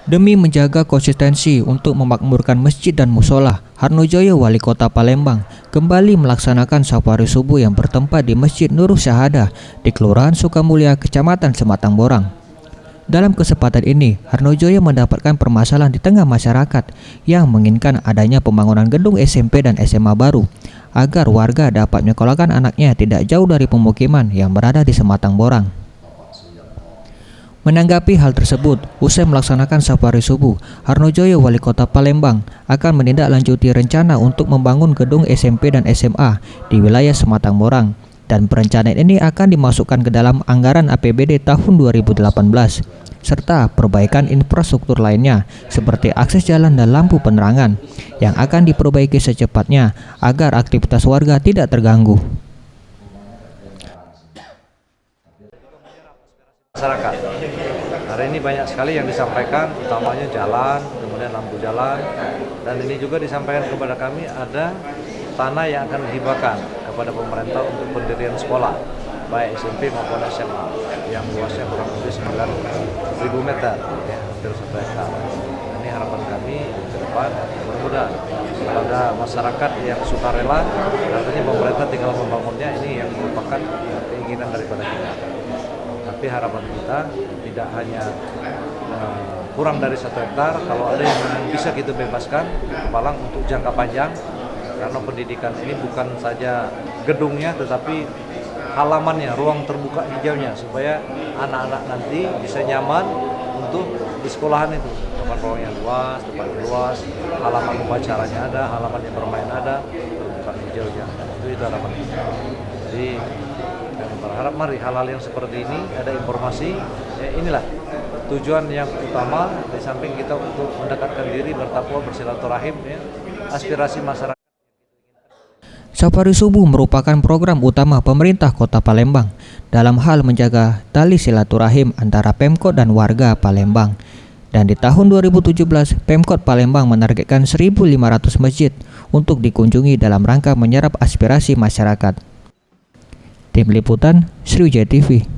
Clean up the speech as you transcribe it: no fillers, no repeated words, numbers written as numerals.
Demi menjaga konsistensi untuk memakmurkan masjid dan musola, Harnojoyo, Wali Kota Palembang, kembali melaksanakan safari subuh yang bertempat di Masjid Nurul Syahadah di Kelurahan Sukamulya, Kecamatan Sematang Borang. Dalam kesempatan ini, Harnojoyo mendapatkan permasalahan di tengah masyarakat yang menginginkan adanya pembangunan gedung SMP dan SMA baru, agar warga dapat menyekolahkan anaknya tidak jauh dari pemukiman yang berada di Sematang Borang. Menanggapi hal tersebut, usai melaksanakan safari subuh, Harnojoyo, Wali Kota Palembang, akan menindaklanjuti rencana untuk membangun gedung SMP dan SMA di wilayah Sematang Borang, dan perencanaan ini akan dimasukkan ke dalam anggaran APBD tahun 2018, serta perbaikan infrastruktur lainnya seperti akses jalan dan lampu penerangan yang akan diperbaiki secepatnya agar aktivitas warga tidak terganggu. Masyarakat. Hari ini banyak sekali yang disampaikan, utamanya jalan, kemudian lampu jalan, dan ini juga disampaikan kepada kami ada tanah yang akan dihibahkan kepada pemerintah untuk pendirian sekolah, baik SMP maupun SMA, yang luasnya kurang lebih 9.000 meter, ya, hampir 1 hektar. Ini harapan kami ke depan, mudah-mudahan pada masyarakat yang sukarela, artinya pemerintah tinggal membangunnya, ini yang merupakan keinginan daripada kita. Tapi harapan kita tidak hanya kurang dari 1 hektar, kalau ada yang bisa kita bebaskan, paling untuk jangka panjang, karena pendidikan ini bukan saja gedungnya, tetapi halamannya, ruang terbuka hijaunya, supaya anak-anak nanti bisa nyaman untuk di sekolahan itu. Tempat ruang yang luas, tempat luas, halaman upacaranya ada, halaman yang bermain ada, terbuka hijaunya. Itu harapan kita. Jadi kami berharap mari hal-hal yang seperti ini ada informasi, ya inilah tujuan yang utama di samping kita untuk mendekatkan diri, bertakwa, bersilaturahim, ya, aspirasi masyarakat. Safari subuh merupakan program utama pemerintah Kota Palembang dalam hal menjaga tali silaturahim antara Pemkot dan warga Palembang. Dan di tahun 2017, Pemkot Palembang menargetkan 1.500 masjid untuk dikunjungi dalam rangka menyerap aspirasi masyarakat. Tim Liputan, Sriwijaya TV.